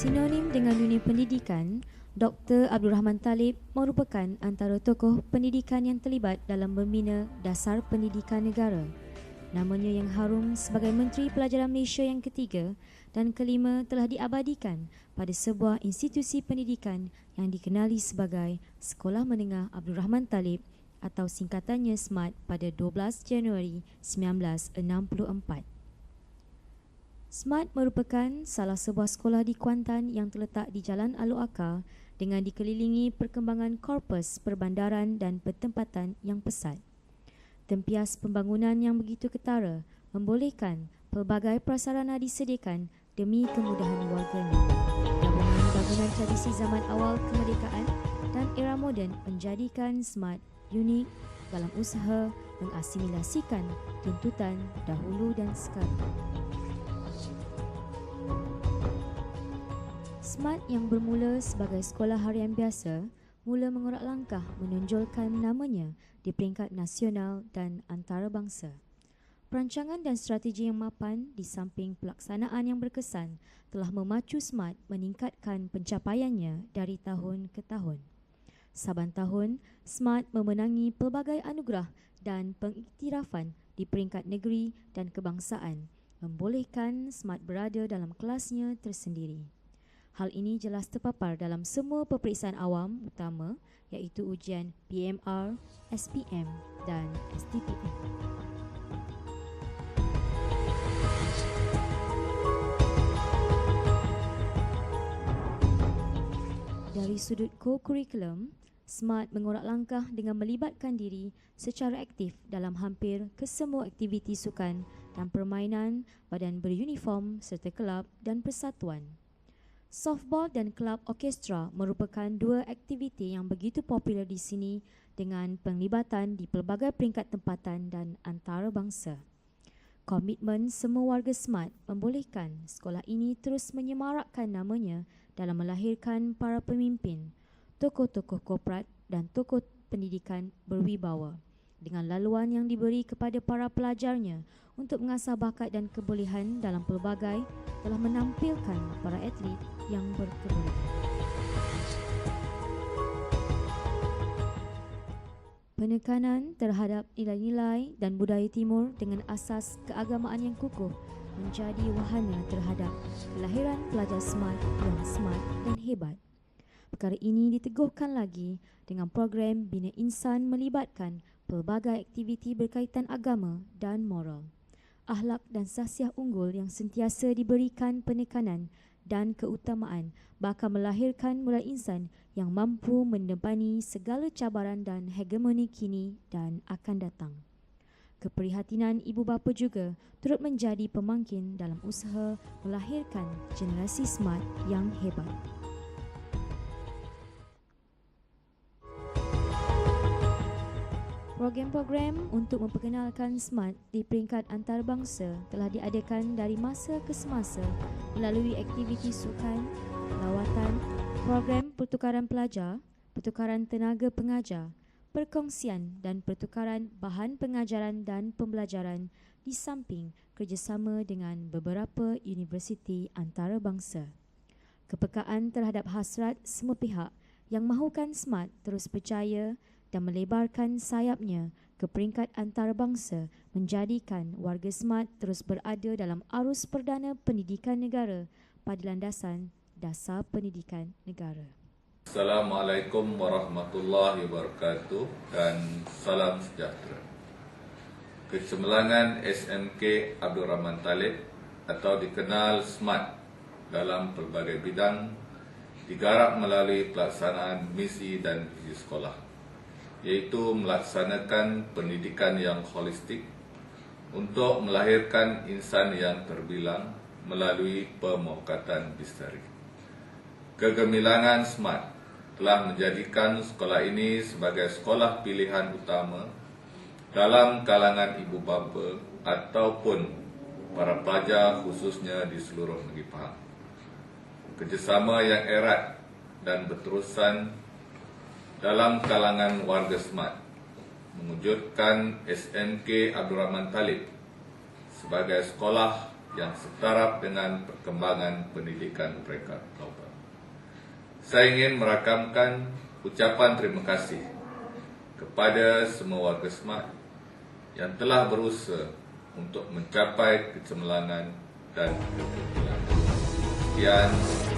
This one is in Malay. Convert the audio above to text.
Sinonim dengan dunia pendidikan, Dr. Abdul Rahman Talib merupakan antara tokoh pendidikan yang terlibat dalam membina dasar pendidikan negara. Namanya yang harum sebagai Menteri Pelajaran Malaysia yang ketiga dan kelima telah diabadikan pada sebuah institusi pendidikan yang dikenali sebagai Sekolah Menengah Abdul Rahman Talib atau singkatannya SMART pada 12 Januari 1964. SMART merupakan salah sebuah sekolah di Kuantan yang terletak di Jalan Alor Akar dengan dikelilingi perkembangan korpus perbandaran dan pertempatan yang pesat. Tempias pembangunan yang begitu ketara membolehkan pelbagai prasarana disediakan demi kemudahan warganya. Gabungan bangunan tradisi zaman awal kemerdekaan dan era moden menjadikan SMART unik dalam usaha mengasimilasikan tuntutan dahulu dan sekarang. SMART yang bermula sebagai sekolah harian biasa mula mengorak langkah menonjolkan namanya di peringkat nasional dan antarabangsa. Perancangan dan strategi yang mapan di samping pelaksanaan yang berkesan telah memacu SMART meningkatkan pencapaiannya dari tahun ke tahun. Saban tahun, SMART memenangi pelbagai anugerah dan pengiktirafan di peringkat negeri dan kebangsaan, membolehkan SMART berada dalam kelasnya tersendiri. Hal ini jelas terpapar dalam semua peperiksaan awam utama iaitu ujian PMR, SPM dan STPM. Dari sudut co-curriculum, SMART mengorak langkah dengan melibatkan diri secara aktif dalam hampir kesemua aktiviti sukan dan permainan badan beruniform serta kelab dan persatuan. Softball dan kelab orkestra merupakan dua aktiviti yang begitu popular di sini dengan penglibatan di pelbagai peringkat tempatan dan antarabangsa. Komitmen semua warga SMART membolehkan sekolah ini terus menyemarakkan namanya dalam melahirkan para pemimpin, tokoh-tokoh korporat dan tokoh pendidikan berwibawa dengan laluan yang diberi kepada para pelajarnya untuk mengasah bakat dan kebolehan dalam pelbagai telah menampilkan para atlet yang berkebolehan. Penekanan terhadap nilai-nilai dan budaya timur dengan asas keagamaan yang kukuh menjadi wahana terhadap kelahiran pelajar SMART yang smart dan hebat. Perkara ini diteguhkan lagi dengan program Bina Insan melibatkan pelbagai aktiviti berkaitan agama dan moral, akhlak dan sahsiah unggul yang sentiasa diberikan penekanan dan keutamaan bakal melahirkan mulai insan yang mampu mendepani segala cabaran dan hegemoni kini dan akan datang. Keprihatinan ibu bapa juga turut menjadi pemangkin dalam usaha melahirkan generasi SMART yang hebat. Program-program untuk memperkenalkan SMART di peringkat antarabangsa telah diadakan dari masa ke semasa melalui aktiviti sukan, lawatan, program pertukaran pelajar, pertukaran tenaga pengajar, perkongsian dan pertukaran bahan pengajaran dan pembelajaran di samping kerjasama dengan beberapa universiti antarabangsa. Kepekaan terhadap hasrat semua pihak yang mahukan SMART terus percaya dan melebarkan sayapnya ke peringkat antarabangsa menjadikan warga SMART terus berada dalam arus perdana pendidikan negara pada landasan dasar pendidikan negara. Assalamualaikum warahmatullahi wabarakatuh dan salam sejahtera. Kecemerlangan SMK Abdul Rahman Talib atau dikenal SMART dalam pelbagai bidang digarap melalui pelaksanaan misi dan visi sekolah, iaitu melaksanakan pendidikan yang holistik untuk melahirkan insan yang terbilang melalui pemufakatan Bistari. Kegemilangan SMART telah menjadikan sekolah ini sebagai sekolah pilihan utama dalam kalangan ibu bapa ataupun para pelajar khususnya di seluruh negeri Pahang. Kerjasama yang erat dan berterusan dalam kalangan warga SMART mewujudkan SMK Abdul Rahman Talib sebagai sekolah yang setaraf dengan perkembangan pendidikan peringkat global. Saya ingin merakamkan ucapan terima kasih kepada semua warga SMART yang telah berusaha untuk mencapai kecemerlangan dan keberhasilan. Sekian.